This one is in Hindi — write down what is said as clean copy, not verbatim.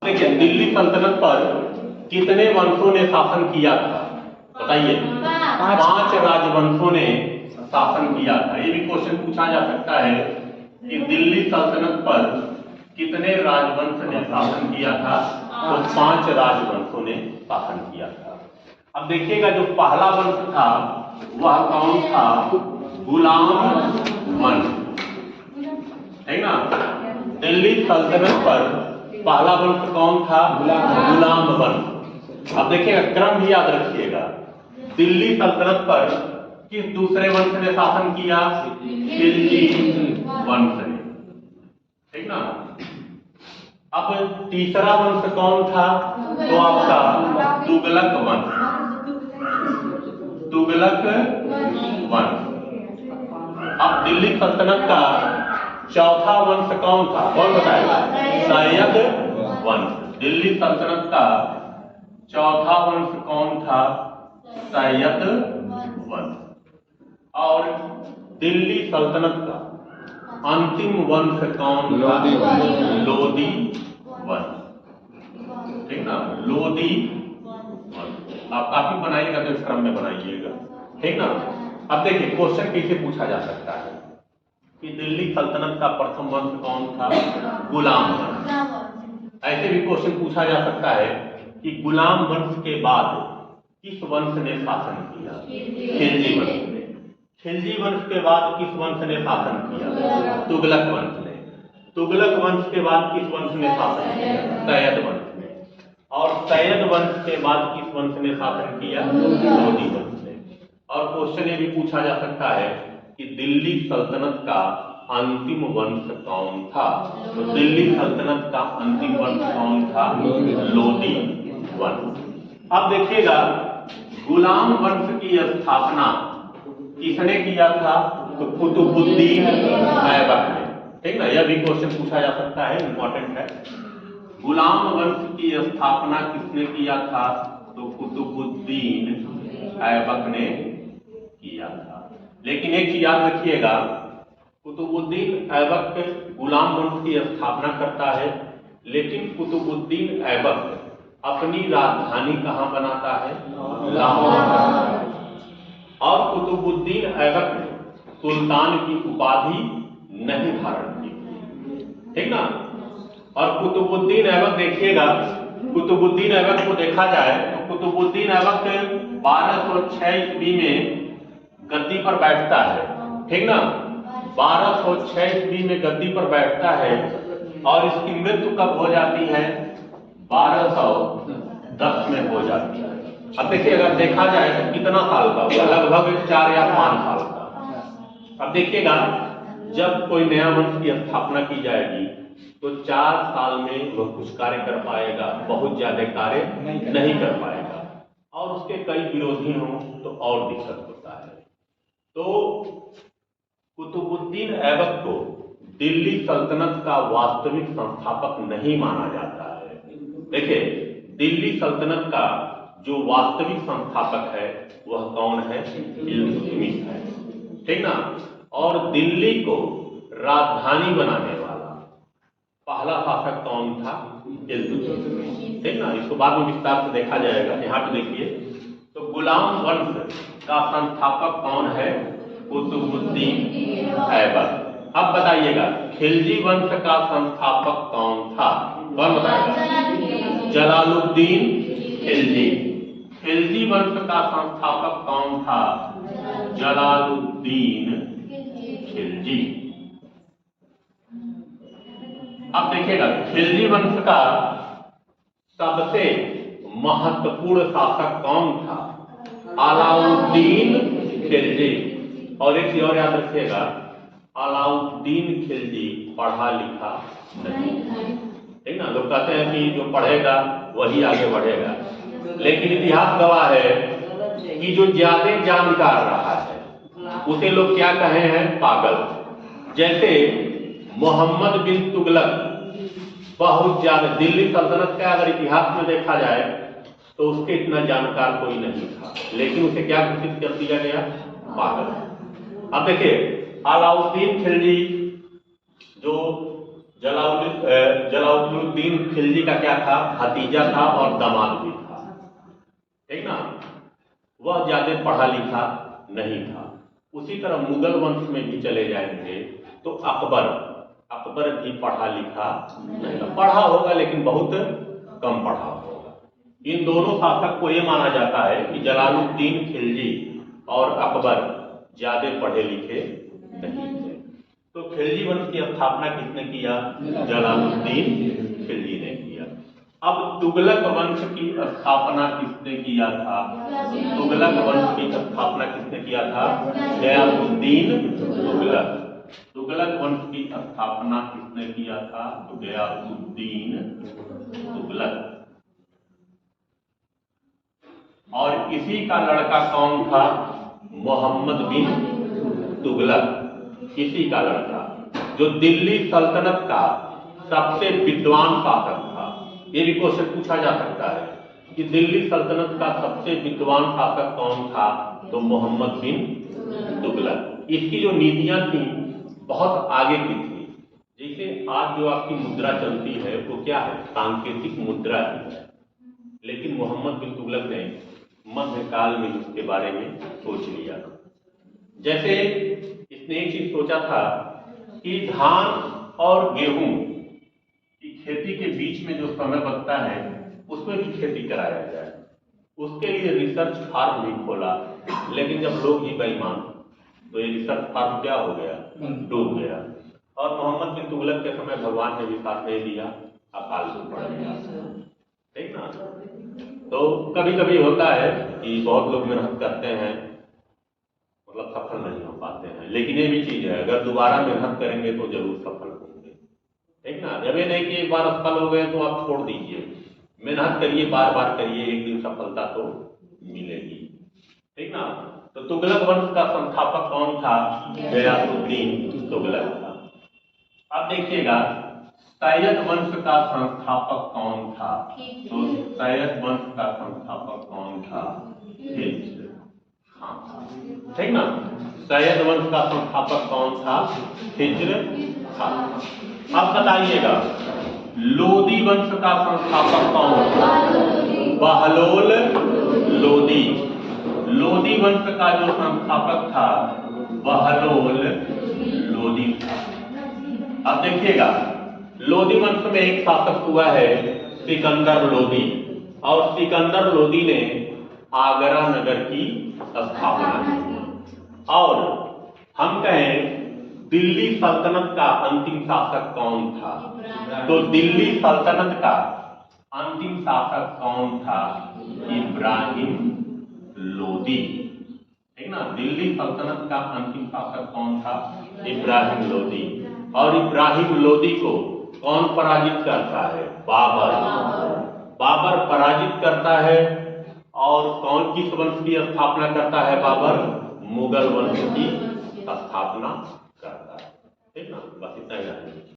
देखिए दिल्ली सल्तनत पर कितने वंशों ने शासन किया था? बताइए। 5 राजवंशों ने शासन किया था। ये भी क्वेश्चन पूछा जा सकता है कि दिल्ली सल्तनत पर कितने राजवंश ने शासन किया था? तो 5 राजवंशों ने शासन किया था। अब देखिएगा जो पहला वंश था वह कौन था? गुलाम वंश, है ना। दिल्ली सल्तनत पर पहला वंश कौन था? गुलाम वंश। अब देखिएगा क्रम भी याद रखिएगा। दिल्ली सल्तनत पर किस दूसरे वंश ने शासन किया? खिलजी वंश ने, ठीक ना। अब तीसरा वंश कौन था? तो आपका तुगलक वंश, तुगलक वंश। अब दिल्ली सल्तनत का चौथा वंश कौन था? कौन बताएगा? सैयद वंश। दिल्ली सल्तनत का चौथा वंश कौन था? सैयद वंश। और दिल्ली सल्तनत का अंतिम वंश कौन था? लोधी वंश, ठीक ना। लोधी वंश। आप काफी बनाइएगा तो इस क्रम में बनाइएगा, ठीक ना। अब देखिए क्वेश्चन कैसे पूछा जा सकता है कि दिल्ली सल्तनत का प्रथम वंश कौन था? गुलाम वंश। ऐसे भी क्वेश्चन पूछा जा सकता है कि गुलाम वंश के बाद किस वंश ने शासन किया? खिलजी वंश ने। खिलजी वंश के बाद किस वंश ने शासन किया? तुगलक वंश ने। तुगलक वंश के बाद किस वंश ने शासन किया? सैयद वंश ने। और सैयद वंश के बाद किस वंश ने शासन किया? लोधी वंश ने। और क्वेश्चन ये भी पूछा जा सकता है कि दिल्ली सल्तनत का अंतिम वंश कौन था? तो दिल्ली सल्तनत का अंतिम वंश कौन था? लोधी वंश। अब देखिएगा गुलाम वंश की स्थापना किसने किया था? तो कुतुबुद्दीन ऐबक ने, ठीक ना। यह भी क्वेश्चन पूछा जा सकता है, इंपॉर्टेंट है। गुलाम वंश की स्थापना किसने किया था? तो कुतुबुद्दीन ऐबक ने किया था। लेकिन एक चीज याद रखिएगा, कुतुबुद्दीन ऐबक गुलाम वंश की स्थापना करता है, लेकिन कुतुबुद्दीन ऐबक अपनी राजधानी कहां बनाता है? लाहौर। और कुतुबुद्दीन ऐबक ने सुल्तान की उपाधि नहीं धारण की, ठीक ना। और कुतुबुद्दीन ऐबक देखिएगा, कुतुबुद्दीन ऐबक को देखा जाए तो कुतुबुद्दीन ऐबक 1206 ईस्वी में गद्दी पर बैठता है, ठीक ना। 1206 ईस्वी में गद्दी पर बैठता है और इसकी मृत्यु कब हो जाती है? 1210 में हो जाती है। अब देखिए अगर देखा जाए तो कितना साल का होगा? लगभग 4 या 5 साल का। अब देखिएगा जब कोई नया वंश की स्थापना की जाएगी तो 4 साल में वह कुछ कार्य कर पाएगा, बहुत ज्यादा कार्य नहीं कर पाएगा, और उसके कई विरोधी हों तो और दिक्कत होता है। तो कुतुबुद्दीन ऐबक को दिल्ली सल्तनत का वास्तविक संस्थापक नहीं माना जाता है। देखिए दिल्ली सल्तनत का जो वास्तविक संस्थापक है वह कौन है? इल्तुतमिश है, ठीक ना। और दिल्ली को राजधानी बनाने वाला पहला शासक कौन था? इल्तुतमिश, ठीक ना। इसको बाद में विस्तार से देखा जाएगा। यहाँ पे देखिए तो गुलाम वंश का संस्थापक कौन है? कुतुबुद्दीन ऐबक। अब बताइएगा खिलजी वंश का संस्थापक कौन था? कौन बताएगा? जलालुद्दीन खिलजी। खिलजी वंश का संस्थापक कौन था? जलालुद्दीन खिलजी। अब देखिएगा खिलजी वंश का सबसे महत्वपूर्ण शासक कौन था? अलाउद्दीन खिलजी। और एक चीज और याद रखिएगा, अलाउद्दीन खिलजी पढ़ा लिखा नहीं, ठीक ना। लोग कहते हैं कि जो पढ़ेगा वही आगे बढ़ेगा, लेकिन इतिहास गवाह है कि जो ज्यादा जानकार रहा है उसे लोग क्या कहे हैं? पागल। जैसे मोहम्मद बिन तुगलक बहुत ज्यादा, दिल्ली सल्तनत का अगर इतिहास में देखा जाए तो उसके इतना जानकार कोई नहीं था, लेकिन उसे क्या घोषित कर दिया गया? पागल। अब देखिए अलाउद्दीन खिलजी जो जलालुद्दीन खिलजी का क्या था? भतीजा था और दामाद भी था, ठीक ना। वह ज्यादा पढ़ा लिखा नहीं था। उसी तरह मुगल वंश में भी चले जाएंगे तो अकबर भी पढ़ा लिखा नहीं था। पढ़ा होगा लेकिन बहुत कम पढ़ा होगा। इन दोनों शासक को यह माना जाता है कि जलालुद्दीन खिलजी और अकबर ज्यादा पढ़े लिखे नहीं थे। तो खिलजी वंश की स्थापना किसने किया? जलालुद्दीन खिलजी ने किया। अब तुगलक वंश की स्थापना किसने किया था? तुगलक वंश की स्थापना किसने किया था? गयासुद्दीन तुगलक। तुगलक वंश की स्थापना किसने किया था? तो गयासुद्दीन तुगलक। और इसी का लड़का कौन था? मोहम्मद बिन तुगलक। इसी का लड़का, जो दिल्ली सल्तनत का सबसे विद्वान शासक था। ये भी क्वेश्चन पूछा जा सकता है कि दिल्ली सल्तनत का सबसे विद्वान शासक कौन था? तो मोहम्मद बिन तुगलक। इसकी जो नीतियां थी बहुत आगे की थी। जैसे आज जो आपकी मुद्रा चलती है वो क्या है? सांकेतिक मुद्रा ही है। लेकिन मोहम्मद बिन तुगलक ने मध्यकाल में उसके बारे में सोच लिया। जैसे इसने एक चीज सोचा था कि धान और गेहूं की खेती के बीच में जो समय बचता है उसमें भी खेती कराया जाए। उसके लिए रिसर्च फार्म भी खोला, लेकिन जब लोग ही बेईमान तो ये रिसर्च फार्म क्या हो गया? डूब गया। और मोहम्मद बिन तुगलक के समय भगवान ने भी साथ नहीं दिया, अकाल में पड़ गया, ठीक ना। तो कभी कभी होता है कि बहुत लोग मेहनत करते हैं, मतलब सफल नहीं हो पाते हैं। लेकिन ये भी चीज है, अगर दोबारा मेहनत करेंगे तो जरूर सफल होंगे, ठीक ना। जब ये नहीं कि एक बार सफल हो गए तो आप छोड़ दीजिए, मेहनत करिए, बार बार करिए, एक दिन सफलता तो मिलेगी, ठीक ना। तो तुगलक वंश का संस्थापक कौन था? गयासुद्दीन तुगलक था। अब देखिएगा सैयद वंश का संस्थापक कौन था? तो सैयद वंश का संस्थापक कौन था? हिज्र खां था, ठीक ना। सैयद वंश का संस्थापक कौन था? हिज्र खां। अब बताइएगा लोदी वंश का संस्थापक कौन था? बहलोल लोदी। लोदी वंश का जो संस्थापक था बहलोल लोदी था। अब देखिएगा लोदी वंश में एक शासक हुआ है सिकंदर लोदी, और सिकंदर लोदी ने आगरा नगर की स्थापना की। और हम कहें दिल्ली सल्तनत का अंतिम शासक कौन था? तो दिल्ली सल्तनत का अंतिम शासक कौन था? इब्राहिम लोदी, ठीक ना। दिल्ली सल्तनत का अंतिम शासक कौन था? इब्राहिम लोदी। और इब्राहिम लोदी को कौन पराजित करता है? बाबर। बाबर पराजित करता है। और कौन किस वंश की स्थापना करता है? बाबर मुगल वंश की स्थापना करता है, ठीक ना। बस इतना ही।